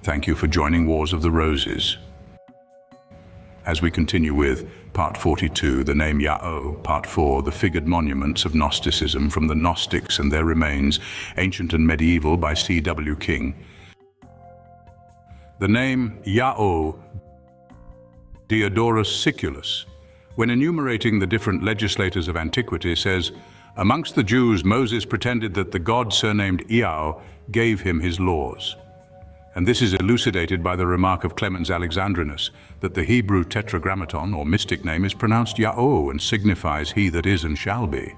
Thank you for joining Wars of the Roses. As we continue with Part 42, the name Yahweh, Part 4, the figured monuments of Gnosticism from the Gnostics and their remains, ancient and medieval, by C.W. King. The name Yahweh, Diodorus Siculus, when enumerating the different legislators of antiquity, says, "Amongst the Jews, Moses pretended that the god surnamed Yahweh gave him his laws." And this is elucidated by the remark of Clemens Alexandrinus, that the Hebrew Tetragrammaton, or mystic name, is pronounced Yahweh and signifies he that is and shall be.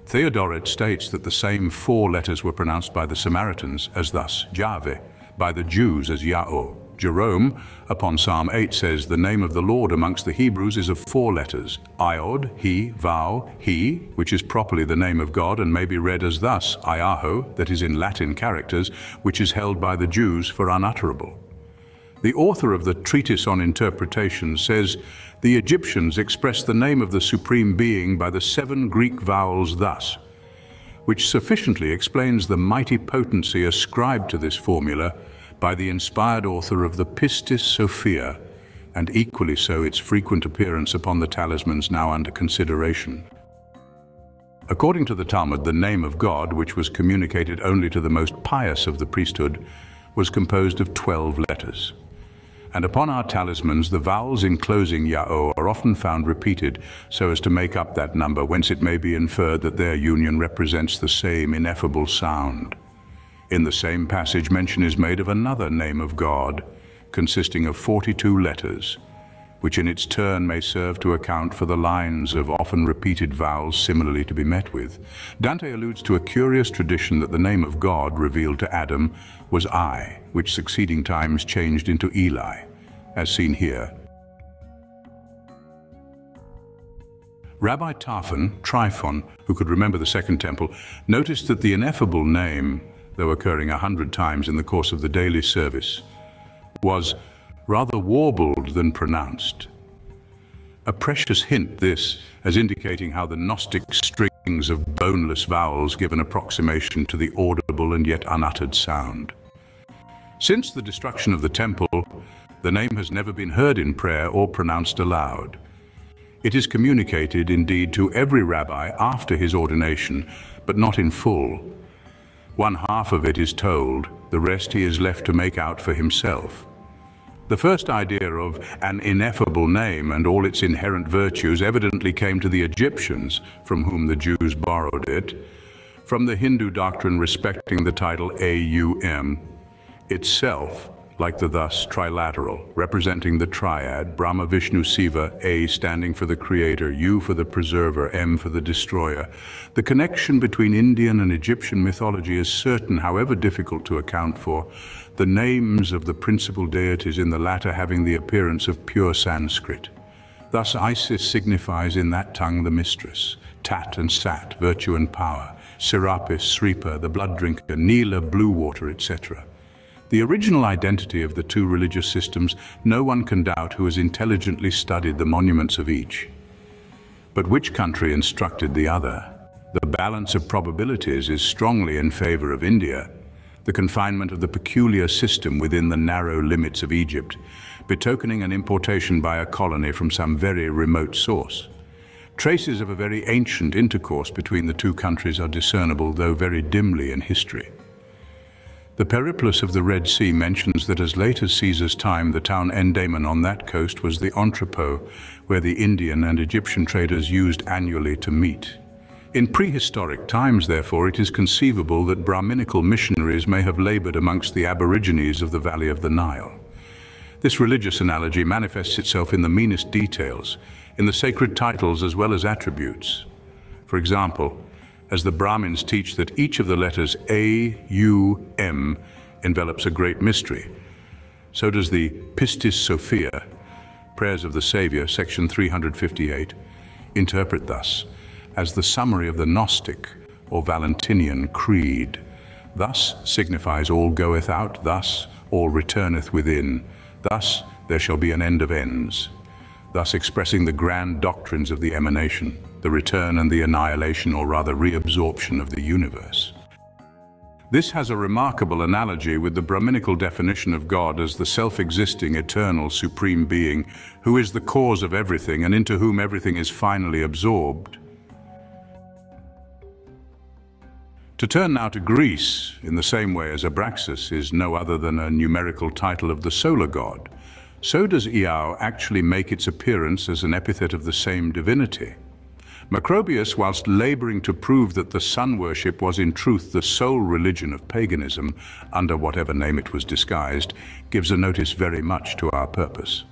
Diodorus states that the same 4 letters were pronounced by the Samaritans as thus Jahve, by the Jews as Yahweh. Jerome, upon Psalm 8, says, "The name of the Lord amongst the Hebrews is of 4 letters, Iod, he, Vau, he, which is properly the name of God and may be read as thus, Iaho, that is in Latin characters, which is held by the Jews for unutterable." The author of the Treatise on Interpretation says, "The Egyptians expressed the name of the Supreme Being by the 7 Greek vowels thus," which sufficiently explains the mighty potency ascribed to this formula by the inspired author of the Pistis Sophia, and equally so its frequent appearance upon the talismans now under consideration. According to the Talmud, the name of God, which was communicated only to the most pious of the priesthood, was composed of 12 letters. And upon our talismans, the vowels enclosing Yahweh are often found repeated so as to make up that number, whence it may be inferred that their union represents the same ineffable sound. In the same passage, mention is made of another name of God, consisting of 42 letters, which in its turn may serve to account for the lines of often repeated vowels similarly to be met with. Dante alludes to a curious tradition that the name of God revealed to Adam was I, which succeeding times changed into Eli, as seen here. Rabbi Tryphon, who could remember the Second Temple, noticed that the ineffable name, though occurring 100 times in the course of the daily service, was rather warbled than pronounced. A precious hint this, as indicating how the Gnostic strings of boneless vowels give an approximation to the audible and yet unuttered sound. Since the destruction of the temple, the name has never been heard in prayer or pronounced aloud. It is communicated indeed to every rabbi after his ordination, but not in full. 1/2 of it is told, the rest he is left to make out for himself. The first idea of an ineffable name and all its inherent virtues evidently came to the Egyptians, from whom the Jews borrowed it, from the Hindu doctrine respecting the title Aum, itself, like the thus trilateral, representing the triad, Brahma, Vishnu, Shiva, A standing for the creator, U for the preserver, M for the destroyer. The connection between Indian and Egyptian mythology is certain, however difficult to account for, the names of the principal deities in the latter having the appearance of pure Sanskrit. Thus Isis signifies in that tongue the mistress, Tat and Sat, virtue and power, Serapis, Sripa, the blood drinker, Nila, blue water, etc. The original identity of the 2 religious systems no one can doubt who has intelligently studied the monuments of each. But which country instructed the other? The balance of probabilities is strongly in favor of India. The confinement of the peculiar system within the narrow limits of Egypt, betokening an importation by a colony from some very remote source. Traces of a very ancient intercourse between the 2 countries are discernible, though very dimly in history. The Periplus of the Red Sea mentions that as late as Caesar's time, the town Endaman on that coast was the entrepot where the Indian and Egyptian traders used annually to meet. In prehistoric times, therefore, it is conceivable that Brahminical missionaries may have labored amongst the aborigines of the valley of the Nile. This religious analogy manifests itself in the meanest details, in the sacred titles as well as attributes. For example, as the Brahmins teach that each of the letters A-U-M envelops a great mystery, so does the Pistis Sophia, Prayers of the Savior, section 358, interpret thus, as the summary of the Gnostic or Valentinian creed. Thus signifies all goeth out, thus all returneth within, thus there shall be an end of ends, thus expressing the grand doctrines of the emanation, the return and the annihilation, or rather reabsorption, of the universe. This has a remarkable analogy with the Brahminical definition of God as the self-existing, eternal, supreme being who is the cause of everything and into whom everything is finally absorbed. To turn now to Greece, in the same way as Abraxas is no other than a numerical title of the solar god, so does Iao actually make its appearance as an epithet of the same divinity. Macrobius, whilst laboring to prove that the sun worship was in truth the sole religion of paganism, under whatever name it was disguised, gives a notice very much to our purpose.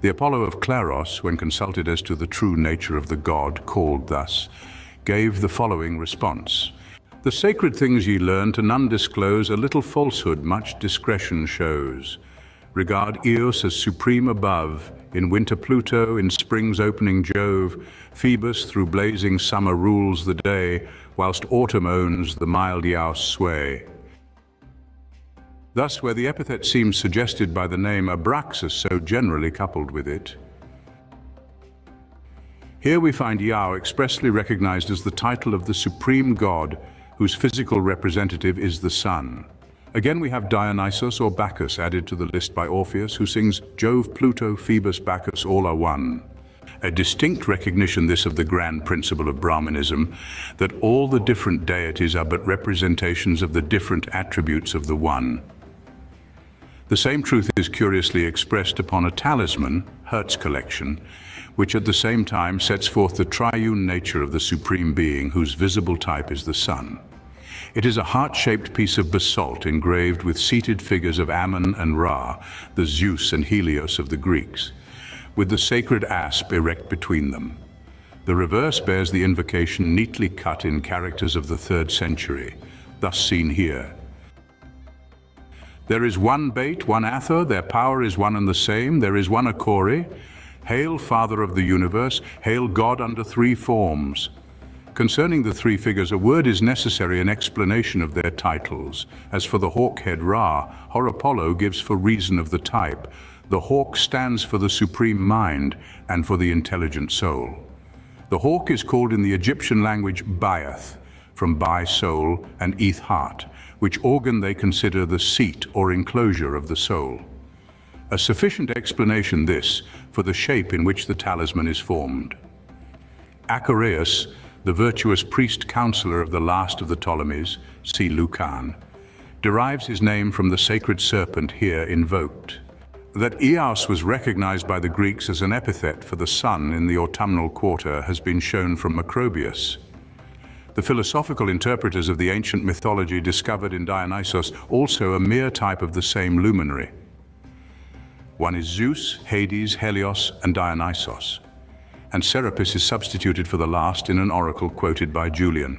The Apollo of Claros, when consulted as to the true nature of the god called thus, gave the following response: "The sacred things ye learn to none disclose, a little falsehood much discretion shows. Regard Eos as supreme above, in winter Pluto, in spring's opening Jove, Phoebus through blazing summer rules the day, whilst autumn owns the mild Iau's sway." Thus, where the epithet seems suggested by the name Abraxas so generally coupled with it, here we find Iao expressly recognized as the title of the supreme god whose physical representative is the sun. Again, we have Dionysos or Bacchus added to the list by Orpheus, who sings Jove, Pluto, Phoebus, Bacchus, all are one. A distinct recognition this of the grand principle of Brahmanism, that all the different deities are but representations of the different attributes of the one. The same truth is curiously expressed upon a talisman, Hertz collection, which at the same time sets forth the triune nature of the supreme being whose visible type is the sun. It is a heart-shaped piece of basalt engraved with seated figures of Ammon and Ra, the Zeus and Helios of the Greeks, with the sacred asp erect between them. The reverse bears the invocation neatly cut in characters of the 3rd century, thus seen here. "There is one Bate, one Ather, their power is one and the same, there is one Akori. Hail, Father of the universe, hail God under 3 forms." Concerning the 3 figures, a word is necessary in explanation of their titles. As for the hawk-head Ra, Apollo gives for reason of the type. The hawk stands for the supreme mind and for the intelligent soul. The hawk is called in the Egyptian language Baath, from Bai soul and Eth heart, which organ they consider the seat or enclosure of the soul. A sufficient explanation this for the shape in which the talisman is formed. Achareus, the virtuous priest-counselor of the last of the Ptolemies, see Lucan, derives his name from the sacred serpent here invoked. That Eos was recognized by the Greeks as an epithet for the sun in the autumnal quarter has been shown from Macrobius. The philosophical interpreters of the ancient mythology discovered in Dionysos also a mere type of the same luminary. One is Zeus, Hades, Helios, and Dionysos, and Serapis is substituted for the last in an oracle quoted by Julian.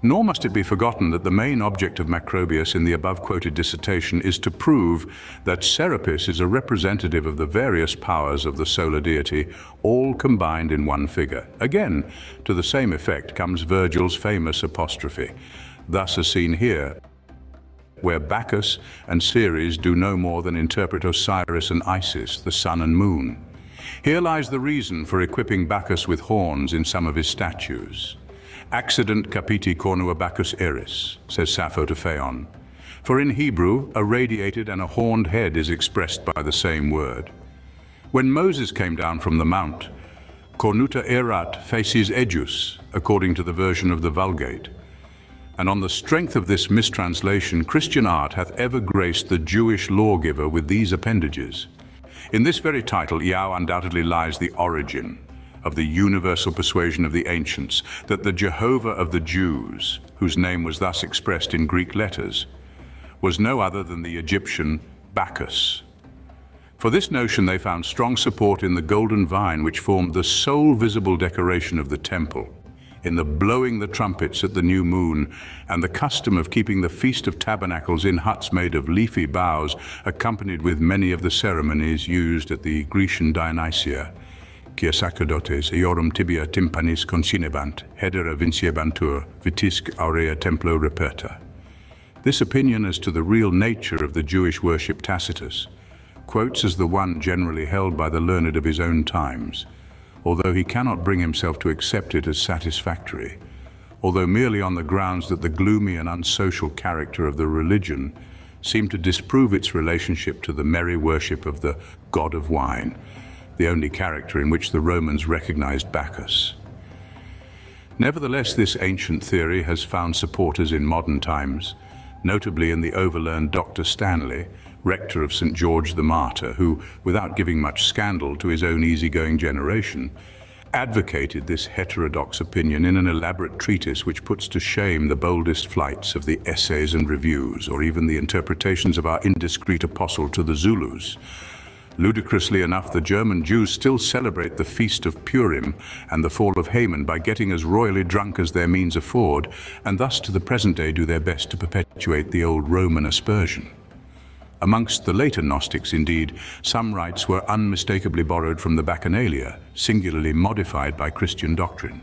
Nor must it be forgotten that the main object of Macrobius in the above-quoted dissertation is to prove that Serapis is a representative of the various powers of the solar deity, all combined in one figure. Again, to the same effect comes Virgil's famous apostrophe, thus as seen here, where Bacchus and Ceres do no more than interpret Osiris and Isis, the sun and moon. Here lies the reason for equipping Bacchus with horns in some of his statues. "Accident capiti cornua Bacchus eris," says Sappho to Phaon. For in Hebrew, a radiated and a horned head is expressed by the same word. When Moses came down from the mount, cornuta erat facies ejus, according to the version of the Vulgate. And on the strength of this mistranslation, Christian art hath ever graced the Jewish lawgiver with these appendages. In this very title, Iao undoubtedly lies the origin of the universal persuasion of the ancients that the Jehovah of the Jews, whose name was thus expressed in Greek letters, was no other than the Egyptian Bacchus. For this notion they found strong support in the golden vine which formed the sole visible decoration of the temple, in the blowing the trumpets at the new moon, and the custom of keeping the Feast of Tabernacles in huts made of leafy boughs, accompanied with many of the ceremonies used at the Grecian Dionysia. Quia sacerdotes eorum tibia tympanis consinebant, hedera vinciebantur, vitisque aurea templo reperta. This opinion as to the real nature of the Jewish worship Tacitus quotes as the one generally held by the learned of his own times, although he cannot bring himself to accept it as satisfactory, although merely on the grounds that the gloomy and unsocial character of the religion seemed to disprove its relationship to the merry worship of the god of wine, the only character in which the Romans recognized Bacchus. Nevertheless, this ancient theory has found supporters in modern times, notably in the overlearned Dr. Stanley, rector of St. George the Martyr, who, without giving much scandal to his own easygoing generation, advocated this heterodox opinion in an elaborate treatise which puts to shame the boldest flights of the essays and reviews, or even the interpretations of our indiscreet apostle to the Zulus. Ludicrously enough, the German Jews still celebrate the Feast of Purim and the fall of Haman by getting as royally drunk as their means afford, and thus to the present day do their best to perpetuate the old Roman aspersion. Amongst the later Gnostics, indeed, some rites were unmistakably borrowed from the Bacchanalia, singularly modified by Christian doctrine.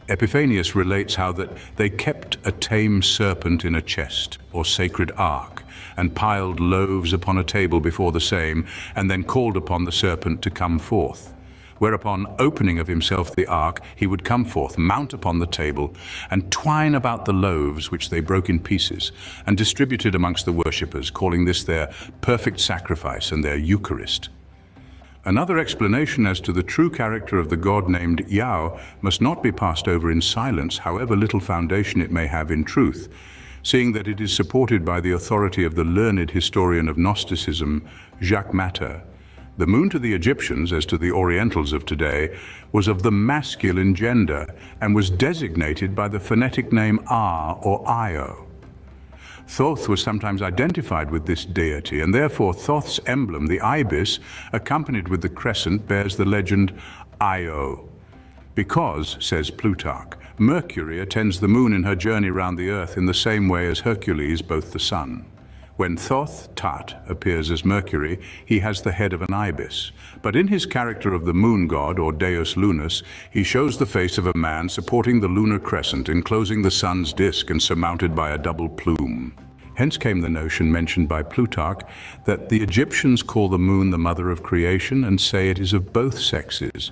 Epiphanius relates how that they kept a tame serpent in a chest, or sacred ark, and piled loaves upon a table before the same, and then called upon the serpent to come forth. Whereupon, opening of himself the ark, he would come forth, mount upon the table, and twine about the loaves which they broke in pieces, and distributed amongst the worshippers, calling this their perfect sacrifice and their Eucharist. Another explanation as to the true character of the god named Yao must not be passed over in silence, however little foundation it may have in truth, seeing that it is supported by the authority of the learned historian of Gnosticism, Jacques Matter. The moon to the Egyptians, as to the Orientals of today, was of the masculine gender and was designated by the phonetic name A or Io. Thoth was sometimes identified with this deity, and therefore Thoth's emblem, the ibis, accompanied with the crescent, bears the legend Io. Because, says Plutarch, Mercury attends the moon in her journey round the earth in the same way as Hercules, both the sun. When Thoth, Tat, appears as Mercury, he has the head of an ibis. But in his character of the moon god, or Deus Lunus, he shows the face of a man supporting the lunar crescent, enclosing the sun's disk and surmounted by a double plume. Hence came the notion mentioned by Plutarch that the Egyptians call the moon the mother of creation and say it is of both sexes.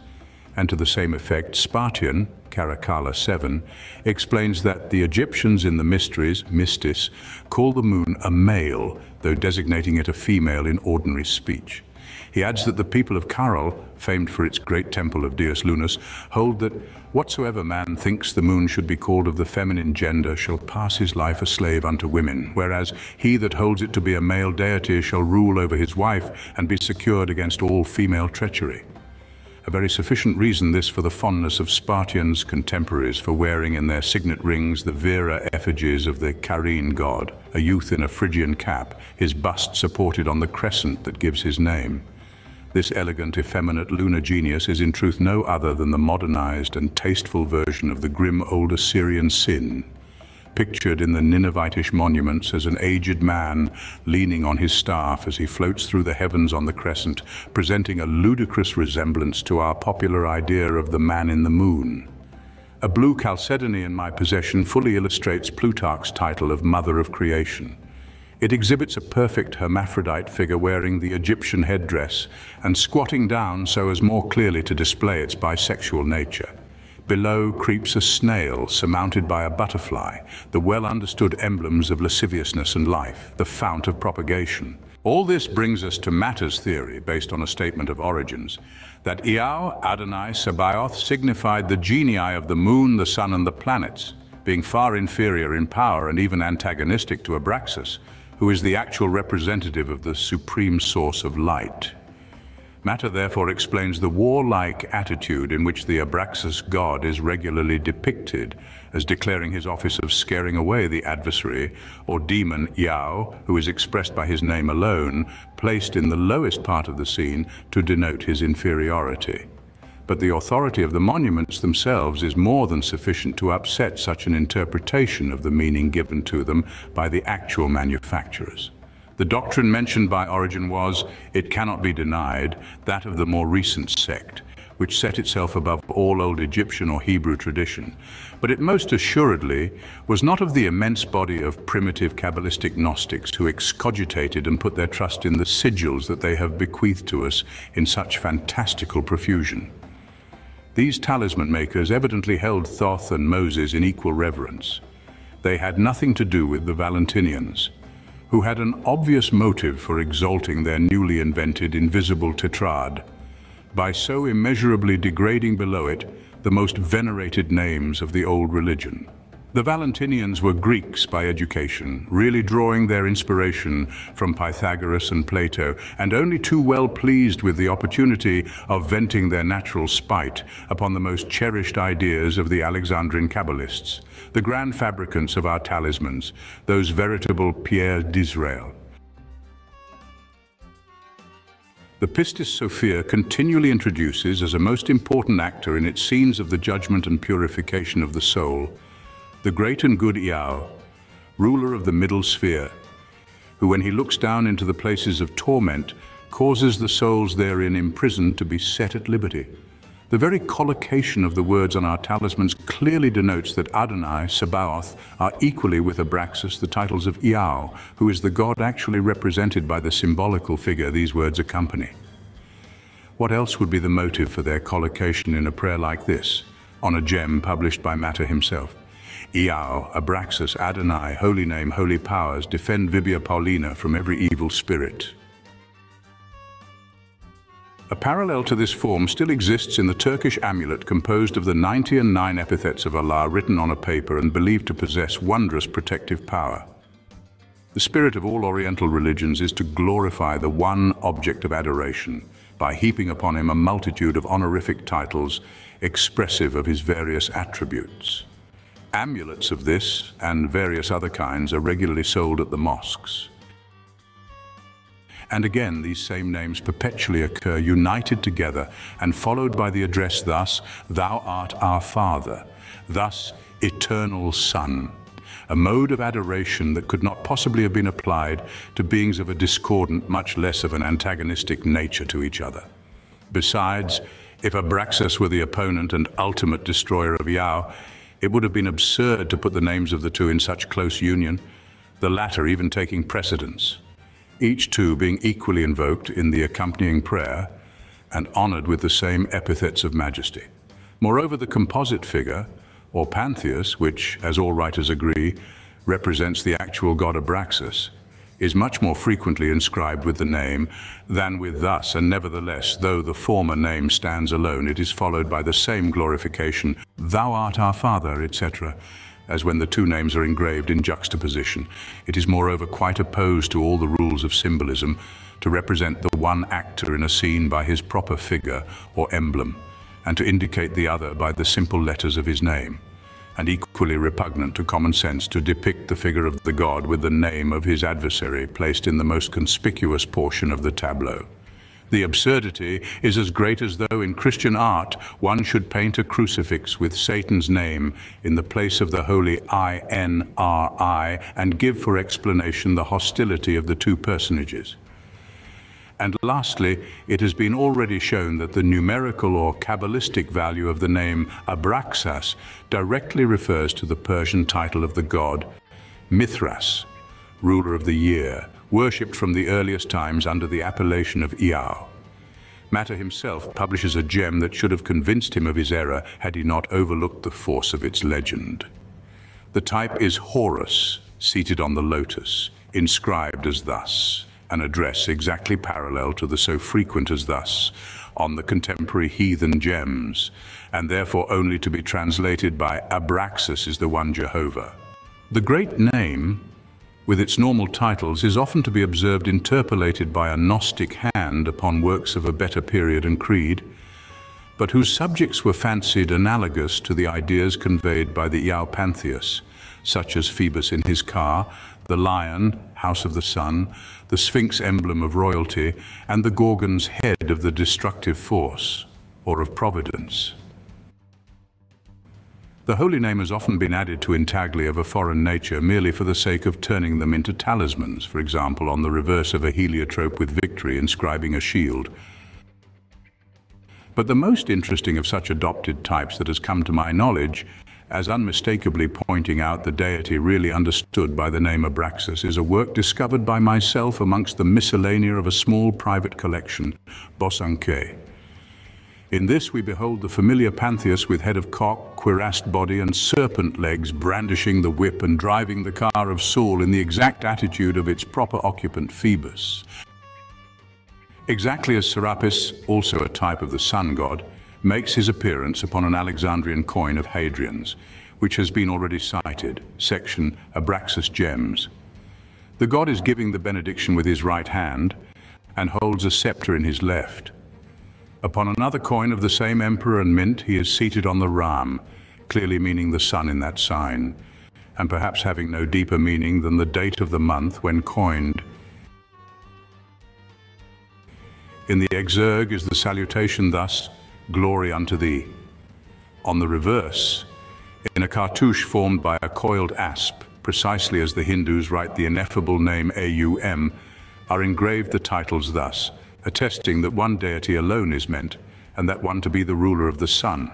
And to the same effect, Spartian, Caracalla 7, explains that the Egyptians in the Mysteries, Mystis, call the moon a male, though designating it a female in ordinary speech. He adds that the people of Caral, famed for its great temple of Deus Lunus, hold that whatsoever man thinks the moon should be called of the feminine gender shall pass his life a slave unto women, whereas he that holds it to be a male deity shall rule over his wife and be secured against all female treachery. A very sufficient reason this for the fondness of Spartians' contemporaries for wearing in their signet rings the vera effigies of the Carene god, a youth in a Phrygian cap, his bust supported on the crescent that gives his name. This elegant, effeminate lunar genius is in truth no other than the modernized and tasteful version of the grim old Assyrian Sin, pictured in the Ninevitish monuments as an aged man leaning on his staff as he floats through the heavens on the crescent, presenting a ludicrous resemblance to our popular idea of the man in the moon. A blue chalcedony in my possession fully illustrates Plutarch's title of Mother of Creation. It exhibits a perfect hermaphrodite figure wearing the Egyptian headdress and squatting down so as more clearly to display its bisexual nature. Below creeps a snail surmounted by a butterfly, the well-understood emblems of lasciviousness and life, the fount of propagation. All this brings us to Matter's theory, based on a statement of Origen's, that Iao, Adonai, Sabaoth signified the genii of the moon, the sun, and the planets, being far inferior in power and even antagonistic to Abraxas, who is the actual representative of the supreme source of light. Matter therefore explains the warlike attitude in which the Abraxas god is regularly depicted as declaring his office of scaring away the adversary, or demon Yao, who is expressed by his name alone, placed in the lowest part of the scene to denote his inferiority. But the authority of the monuments themselves is more than sufficient to upset such an interpretation of the meaning given to them by the actual manufacturers. The doctrine mentioned by Origen was, it cannot be denied, that of the more recent sect, which set itself above all old Egyptian or Hebrew tradition, but it most assuredly was not of the immense body of primitive Kabbalistic Gnostics who excogitated and put their trust in the sigils that they have bequeathed to us in such fantastical profusion. These talisman makers evidently held Thoth and Moses in equal reverence. They had nothing to do with the Valentinians, who had an obvious motive for exalting their newly invented invisible tetrad, by so immeasurably degrading below it the most venerated names of the old religion. The Valentinians were Greeks by education, really drawing their inspiration from Pythagoras and Plato, and only too well pleased with the opportunity of venting their natural spite upon the most cherished ideas of the Alexandrine Kabbalists, the grand fabricants of our talismans, those veritable pierres d'Israël. The Pistis Sophia continually introduces, as a most important actor in its scenes of the judgment and purification of the soul, the great and good Iao, ruler of the middle sphere, who, when he looks down into the places of torment, causes the souls therein imprisoned to be set at liberty. The very collocation of the words on our talismans clearly denotes that Adonai, Sabaoth, are equally with Abraxas the titles of Iao, who is the god actually represented by the symbolical figure these words accompany. What else would be the motive for their collocation in a prayer like this, on a gem published by Matter himself? Iao, Abraxas, Adonai, holy name, holy powers, defend Vibia Paulina from every evil spirit. A parallel to this form still exists in the Turkish amulet composed of the 99 epithets of Allah written on a paper and believed to possess wondrous protective power. The spirit of all Oriental religions is to glorify the one object of adoration by heaping upon him a multitude of honorific titles expressive of his various attributes. Amulets of this and various other kinds are regularly sold at the mosques. And again, these same names perpetually occur united together and followed by the address thus, Thou art our Father, thus Eternal Son, a mode of adoration that could not possibly have been applied to beings of a discordant, much less of an antagonistic nature to each other. Besides, if Abraxas were the opponent and ultimate destroyer of Iao, it would have been absurd to put the names of the two in such close union, the latter even taking precedence, each two being equally invoked in the accompanying prayer and honored with the same epithets of majesty. Moreover, the composite figure, or Pantheus, which, as all writers agree, represents the actual god Abraxas, is much more frequently inscribed with the name than with thus, and nevertheless, though the former name stands alone, it is followed by the same glorification, Thou art our Father, etc., as when the two names are engraved in juxtaposition. It is moreover quite opposed to all the rules of symbolism to represent the one actor in a scene by his proper figure or emblem, and to indicate the other by the simple letters of his name, and equally repugnant to common sense to depict the figure of the god with the name of his adversary placed in the most conspicuous portion of the tableau. The absurdity is as great as though in Christian art one should paint a crucifix with Satan's name in the place of the holy INRI and give for explanation the hostility of the two personages. And lastly, it has been already shown that the numerical or Kabbalistic value of the name Abraxas directly refers to the Persian title of the god Mithras, ruler of the year, worshipped from the earliest times under the appellation of Iao. Matter himself publishes a gem that should have convinced him of his error had he not overlooked the force of its legend. The type is Horus, seated on the lotus, inscribed as thus, an address exactly parallel to the so frequent as thus on the contemporary heathen gems, and therefore only to be translated by Abraxas is the one Jehovah. The great name, with its normal titles, is often to be observed interpolated by a Gnostic hand upon works of a better period and creed, but whose subjects were fancied analogous to the ideas conveyed by the Iao Pantheus, such as Phoebus in his car, the lion, house of the sun, the Sphinx emblem of royalty, and the Gorgon's head of the destructive force, or of providence. The holy name has often been added to intagli of a foreign nature merely for the sake of turning them into talismans, for example, on the reverse of a heliotrope with victory inscribing a shield. But the most interesting of such adopted types that has come to my knowledge, as unmistakably pointing out the deity really understood by the name Abraxas, is a work discovered by myself amongst the miscellanea of a small private collection, Bosanquet. In this we behold the familiar Pantheus with head of cock, cuirassed body and serpent legs, brandishing the whip and driving the car of Saul in the exact attitude of its proper occupant Phoebus. Exactly as Serapis, also a type of the sun god, makes his appearance upon an Alexandrian coin of Hadrian's, which has been already cited, section Abraxas Gems. The god is giving the benediction with his right hand and holds a scepter in his left. Upon another coin of the same emperor and mint, he is seated on the ram, clearly meaning the sun in that sign, and perhaps having no deeper meaning than the date of the month when coined. In the exergue is the salutation thus, "Glory unto thee." On the reverse, in a cartouche formed by a coiled asp, precisely as the Hindus write the ineffable name Aum, are engraved the titles thus, attesting that one deity alone is meant, and that one to be the ruler of the sun.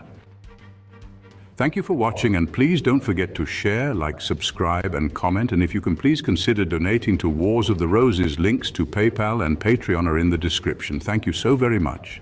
Thank you for watching, and please don't forget to share, like, subscribe and comment, and if you can please consider donating to Wars of the Roses. Links to PayPal and Patreon are in the description. Thank you so very much.